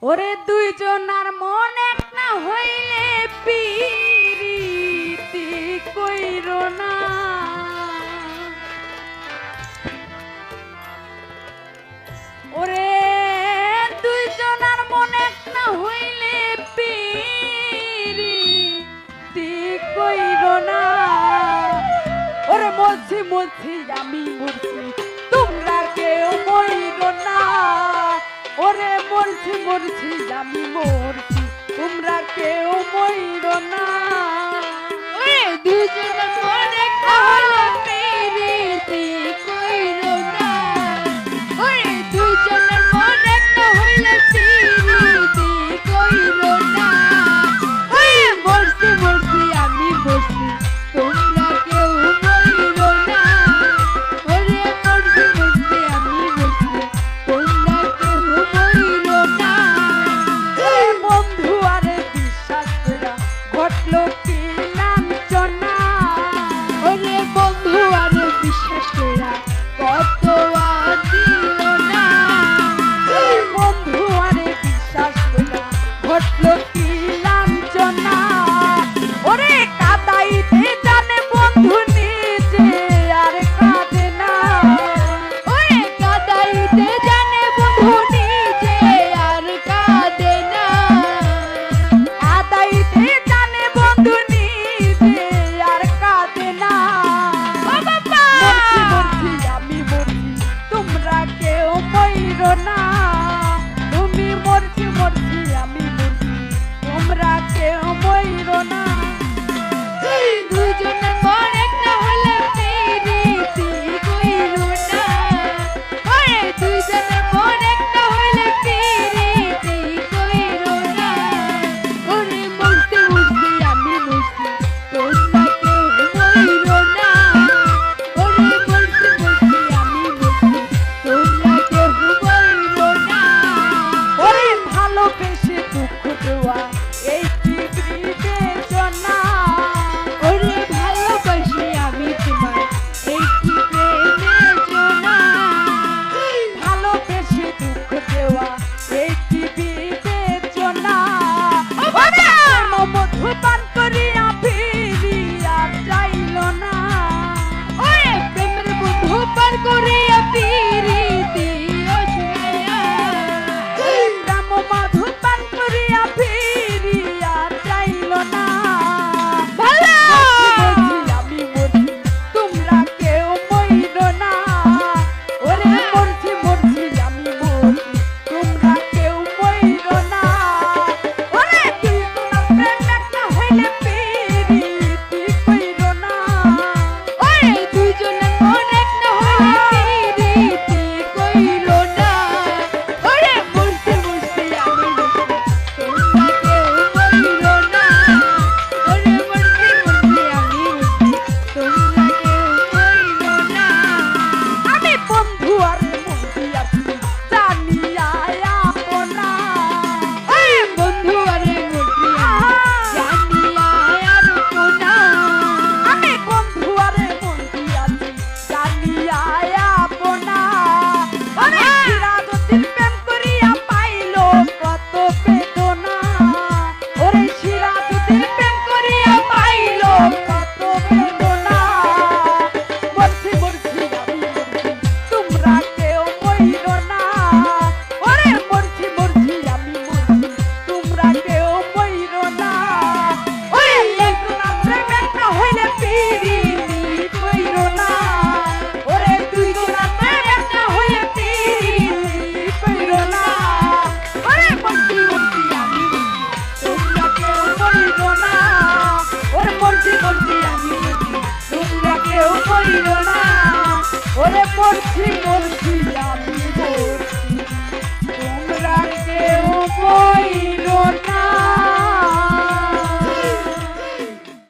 ওরে দুইজনার মন এক না হইলে পিরিতি কইরো না। ওরে দুইজনার মন এক না হইলে পিরিতি কইরো না। ওরে মরছি মরছি আমি মরছি তোমরা কেউ মইরো না। ওরে মরছি মরছি আমি মরছি তোমরা কেউ মইরো না। ওরে দুজনের মন এক না হইলে পিরিতি কইরো না। ওরে দুজনের মন এক না হইলে পিরিতি কইরো না। ওরে মরছি মরছি আমি মরছি তোমরা কেউ মইরো না। ওরে মরছি মরছি আমি মরছি তোমরা কেউ মইরো না। ওরে বন্ধু আরে বিশ্বাস কইরা ঘটলো কি লাঞ্ছনা। ওরে বন্ধু আরে বিশ্বাস কইরা কত দিল না। ওরে বন্ধু আরে বিশ্বাস কইরা ঘটলো কি লাঞ্ছনা। ওরে কাদাইতে জানে বন্ধু নিজে আর কাঁদে না। ওরে কাদাইতে জানে বন্ধু নিজে আর কাঁদে না। কাদাইতে জানে বন্ধু নিজে আর কাঁদে না। ও বাবা মরছি মরছি আমি মরছি তোমরা কেউ মইরো না। তুমি মরছি মরছি আমি মরছি তোমরা কেউ মইরো না। দুজনের মন এক না হলে পিরিতি কইরো না। ওরে দুজনের মন এক না হলে পিরিতি কইরো না। ওরে মরছি মরছি আমি মরছি তোমরা কেউ মইরো না। ওরে মরছি মরছি আমি মরছি তোমরা কেউ মইরো না। ওরে ভালোবেসে দুঃখ দেওয়া এই পৃথিবীতে জনা। ওরে ভালোবাসি আমি তোমার এই কি প্রেমের জনা। ভালোবেসে দুঃখ দেওয়া এই পৃথিবীতে জনা। ওরে মধু পান করিয়া ফিরিয়া যাইল না। ওরে প্রেমের বন্ধু পার করিয়া পিরিতি অসহায়া। রাম মধু পান করিয়া ফিরিয়া যাইল না। ভালো মরছি আমি মরছি তোমরা কেউ মইরো না। ওরে মরছি মরছি আমি মরছি তোমরা কেউ মইরো না। ওরে তুই তোমার প্রেম একটা হইলে পিরিতি কইরো না। ওরে দুজনের মন এক না হইলে পিরিতি কইরো না। ওরে মরছি মরছি আমি মরছি তোমরা কেউ মইরো না। ওরে মরছি মরছি আমি মরছি তোমরা কেউ মইরো না। আমি বন্ধু আর বন্ধু আছি জানিয়া আপনা। ওরে বন্ধু আরে মরছি আমি জানিয়া আর কোনা। আমি বন্ধু আরে বন্ধু আছি জানিয়া আপনা। ওরে সিরাজউদ্দিন প্রেম করিয়া পাইলো কত বেদনা। ওরে সিরাজউদ্দিন প্রেম করিয়া পাইলো কত বেদনা। মরছি মরছি আমি মরছি তোমরা কেউ মইরো না। ওরে মরছি মরছি আমি মরছি তোমরা কেউ মইরো না। ওরে একজনা প্রেম একটা হইলে পিরিতি কইরো না। ওরে দুইজনা প্রেম একটা হইলে পিরিতি কইরো না। ওরে মরছি মরছি আমি মরছি তোমরা কেউ মইরো না। ওরে মরছি মরছি আমি মরছি তোমরা কেউ মইরো না। ওরে মরছি মরছি আমি